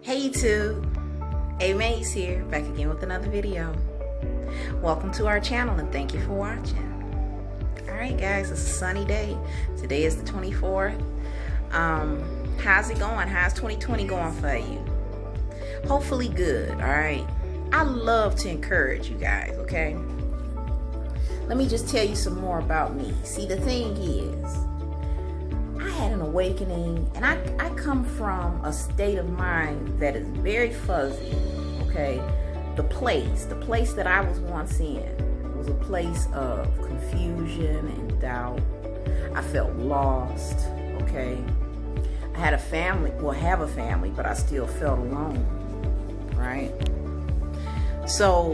Hey YouTube, A.Maze here, back again with another video. Welcome to our channel and thank you for watching. Alright guys, it's a sunny day. Today is the 24th. How's it going? How's 2020 going for you? Hopefully good, alright? I love to encourage you guys, okay? Let me just tell you some more about me. See, the thing is, I had an awakening, and I come from a state of mind that is very fuzzy, okay? The place that I was once in was a place of confusion and doubt. I felt lost, okay? I had a family, have a family, but I still felt alone, right? So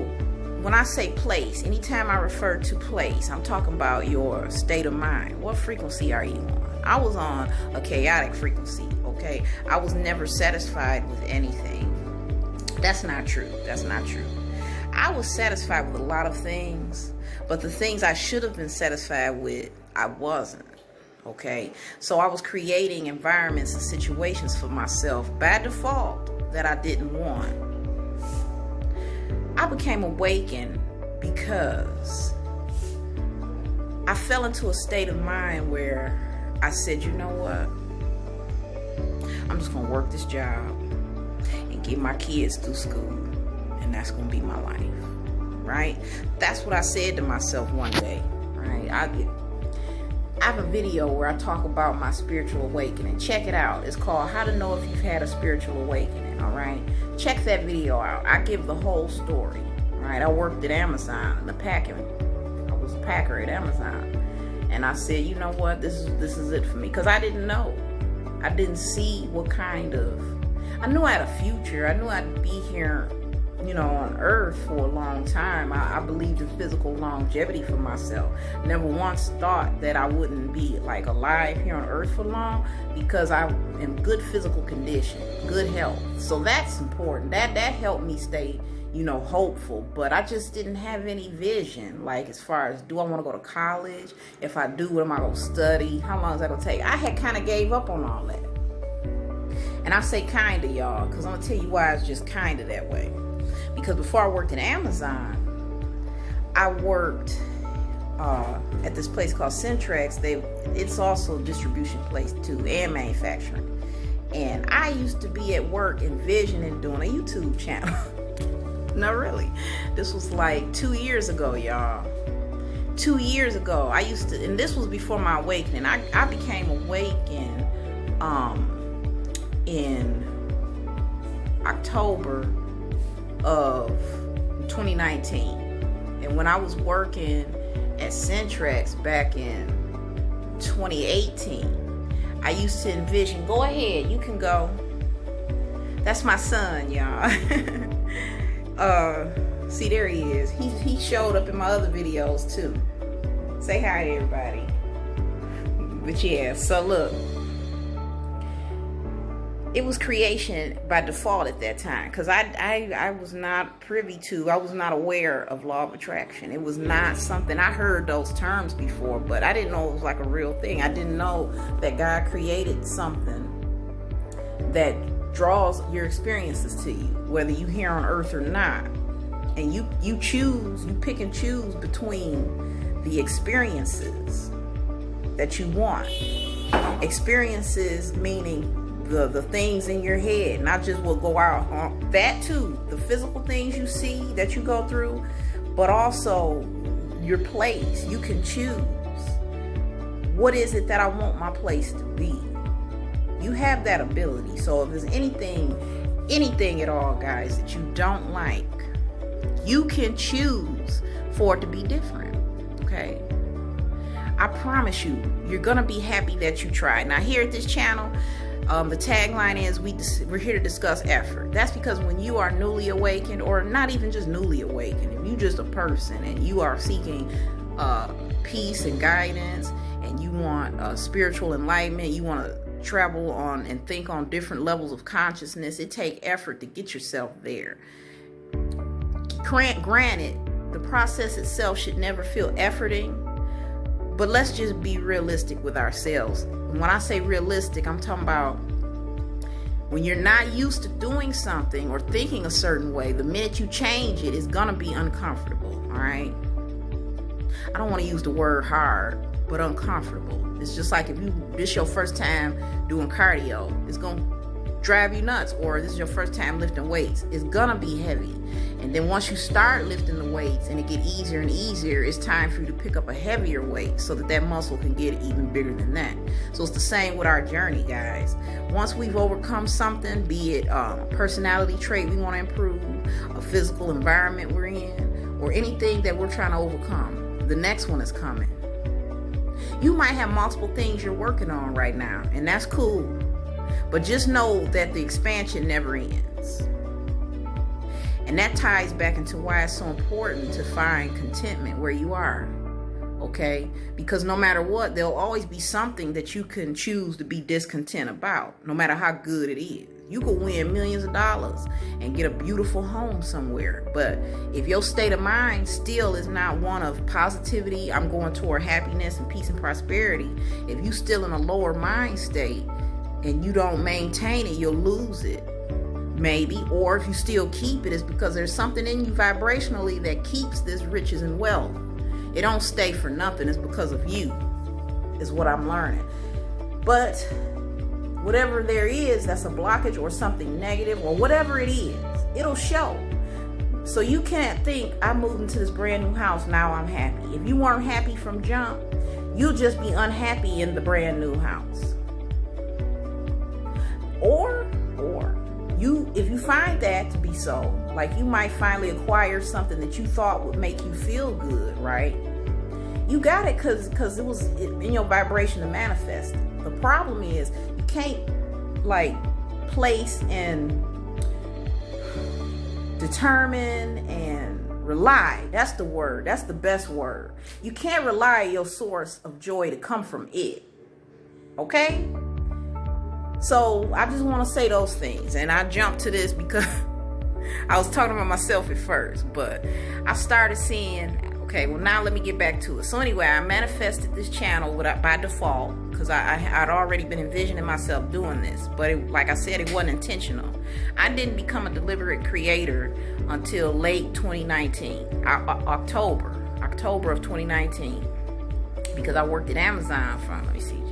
when I say place, anytime I refer to place, I'm talking about your state of mind. What frequency are you on? I was on a chaotic frequency, okay? I was never satisfied with anything. That's not true. That's not true. I was satisfied with a lot of things, but the things I should have been satisfied with, I wasn't, okay? So I was creating environments and situations for myself by default that I didn't want. I became awakened because I fell into a state of mind where I said, you know what? I'm just gonna work this job and get my kids through school, and that's gonna be my life, right? That's what I said to myself one day, right? I have a video where I talk about my spiritual awakening. Check it out. It's called How to Know If You've Had a Spiritual Awakening, all right? Check that video out. I give the whole story, right? I worked at Amazon in the packing. I was a packer at Amazon. And I said, you know what, this is it for me. Because I didn't know. I didn't see what kind of, I knew I had a future. I knew I'd be here, you know, on earth for a long time. I believed in physical longevity for myself. Never once thought that I wouldn't be like alive here on earth for long, because I'm in good physical condition, good health. So that's important. That helped me stay, you know, hopeful. But I just didn't have any vision, like as far as, do I want to go to college? If I do, what am I going to study? How long is that going to take? I had kind of gave up on all that. And I say kind of, y'all, because I'm going to tell you why it's just kind of that way. Because before I worked at Amazon, I worked at this place called Centrex. It's also a distribution place too, and manufacturing. And I used to be at work envisioning doing a YouTube channel. No, really. This was like 2 years ago, y'all. 2 years ago, I used to, and this was before my awakening. I became awakened in October of 2019. And when I was working at Centrex back in 2018, I used to envision, go ahead, you can go. That's my son, y'all. See, there he is. He showed up in my other videos too. Say hi to everybody. But yeah, so look, it was creation by default at that time, because I was not privy to, I was not aware of law of attraction. It was not something, I heard those terms before, but I didn't know it was like a real thing. I didn't know that God created something that draws your experiences to you, whether you here on earth or not. And you choose, you pick and choose between the experiences that you want. Experiences meaning the things in your head, not just what go out on that too, the physical things you see that you go through, but also your place. You can choose, what is it that I want my place to be? You have that ability. So if there's anything at all, guys, that you don't like, you can choose for it to be different, okay? I promise you, you're gonna be happy that you tried. Now here at this channel, the tagline is, we're here to discuss effort. That's because when you are newly awakened, or not even just newly awakened, if you just a person and you are seeking peace and guidance, and you want spiritual enlightenment, you want to travel on and think on different levels of consciousness, it takes effort to get yourself there. Granted, the process itself should never feel efforting, but let's just be realistic with ourselves. When I say realistic, I'm talking about When you're not used to doing something or thinking a certain way, the minute you change it, it's gonna be uncomfortable, all right? I don't want to use the word hard, but uncomfortable. It's just like if this your first time doing cardio, it's gonna drive you nuts. Or this is your first time lifting weights, it's gonna be heavy. And then once you start lifting the weights and it get easier and easier, it's time for you to pick up a heavier weight so that muscle can get even bigger than that. So it's the same with our journey, guys. Once we've overcome something, be it a personality trait we want to improve, a physical environment we're in, or anything that we're trying to overcome, the next one is coming. You might have multiple things you're working on right now, and that's cool. But just know that the expansion never ends. And that ties back into why it's so important to find contentment where you are. Okay? Because no matter what, there'll always be something that you can choose to be discontent about, no matter how good it is. You could win millions of dollars and get a beautiful home somewhere. But if your state of mind still is not one of positivity, I'm going toward happiness and peace and prosperity, if you still in a lower mind state and you don't maintain it, you'll lose it. Maybe. Or if you still keep it, it's because there's something in you vibrationally that keeps this riches and wealth. It don't stay for nothing. It's because of you, is what I'm learning. But whatever there is that's a blockage or something negative or whatever it is, it'll show. So you can't think, I moved into this brand new house, now I'm happy. If you weren't happy from jump, you'll just be unhappy in the brand new house. Or if you find that to be so, like you might finally acquire something that you thought would make you feel good, right? You got it because it was in your vibration to manifest. The problem is you can't like place and determine and rely. That's the word. That's the best word. You can't rely on your source of joy to come from it. Okay? So I just want to say those things. And I jumped to this because I was talking about myself at first, but I started seeing, okay, well now let me get back to it. So anyway, I manifested this channel by default because I'd already been envisioning myself doing this. But like I said, it wasn't intentional. I didn't become a deliberate creator until late 2019, October of 2019, because I worked at Amazon from, let me see,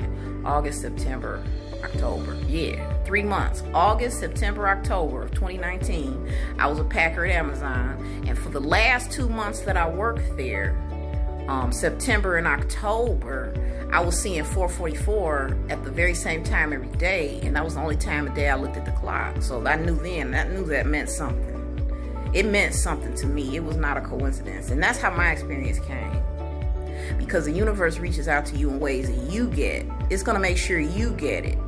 August, September, October. Yeah, 3 months. August, September, October of 2019. I was a packer at Amazon. And for the last 2 months that I worked there, September and October, I was seeing 444 at the very same time every day. And that was the only time of day I looked at the clock. So I knew that meant something. It meant something to me. It was not a coincidence. And that's how my experience came. Because the universe reaches out to you in ways that you get. It's going to make sure you get it.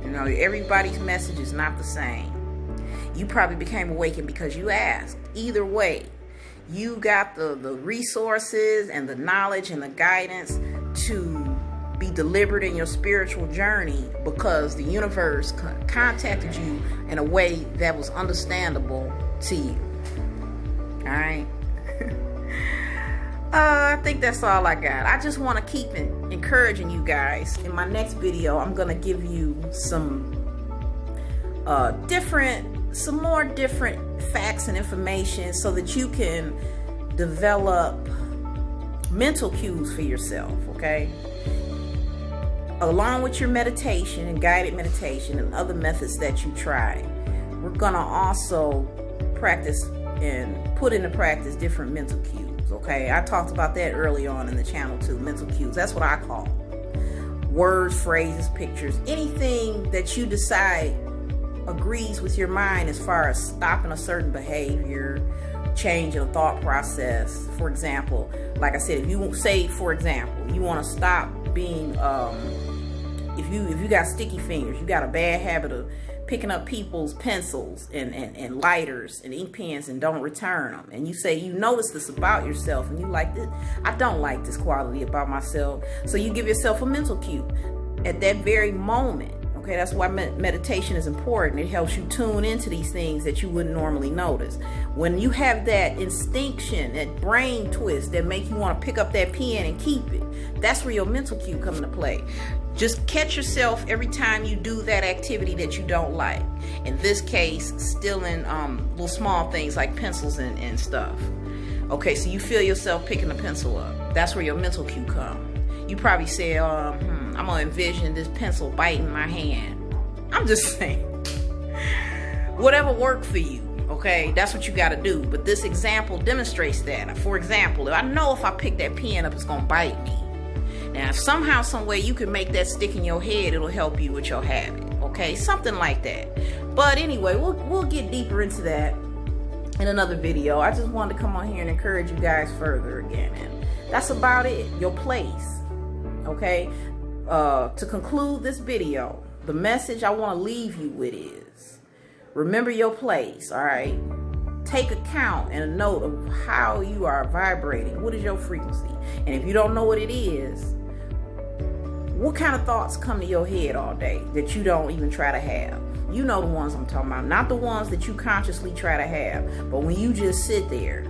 You know, everybody's message is not the same. You probably became awakened because you asked. Either way, you got the resources and the knowledge and the guidance to be delivered in your spiritual journey because the universe contacted you in a way that was understandable to you. All right? I think that's all I got. I just want to keep encouraging you guys. In my next video, I'm going to give you some more different facts and information so that you can develop mental cues for yourself, okay? Along with your meditation and guided meditation and other methods that you try, we're going to also practice and put into practice different mental cues. Okay, I talked about that early on in the channel too. Mental cues, that's what I call words, phrases, pictures, anything that you decide agrees with your mind as far as stopping a certain behavior, changing a thought process. For example, like I said, if you say, for example, you want to stop being if you got sticky fingers, you got a bad habit of picking up people's pencils and lighters and ink pens and don't return them, and you say you notice this about yourself and you like this, I don't like this quality about myself, so you give yourself a mental cue at that very moment. Okay, that's why meditation is important. It helps you tune into these things that you wouldn't normally notice. When you have that instinction, that brain twist that make you want to pick up that pen and keep it, that's where your mental cue comes into play. Just catch yourself every time you do that activity that you don't like. In this case, stealing little small things like pencils and stuff. Okay, so you feel yourself picking a pencil up. That's where your mental cue comes. You probably say, I'm gonna envision this pencil biting my hand. I'm just saying. Whatever worked for you, okay? That's what you gotta do. But this example demonstrates that. For example, I know if I pick that pen up, it's gonna bite me. Now, if somehow, some way you can make that stick in your head, it'll help you with your habit, okay? Something like that. But anyway, we'll get deeper into that in another video. I just wanted to come on here and encourage you guys further again. And that's about it. Your place, okay? To conclude this video, the message I want to leave you with is, remember your place, all right? Take account and a note of how you are vibrating. What is your frequency? And if you don't know what it is, what kind of thoughts come to your head all day that you don't even try to have? You know the ones I'm talking about. Not the ones that you consciously try to have, but when you just sit there,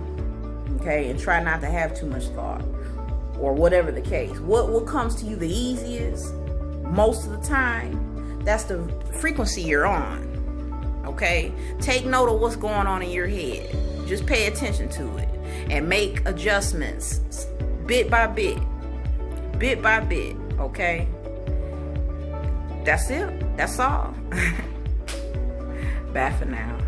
okay, and try not to have too much thought, or whatever the case. What comes to you the easiest, most of the time, that's the frequency you're on, okay? Take note of what's going on in your head. Just pay attention to it and make adjustments bit by bit, okay? That's it. That's all. Bye for now.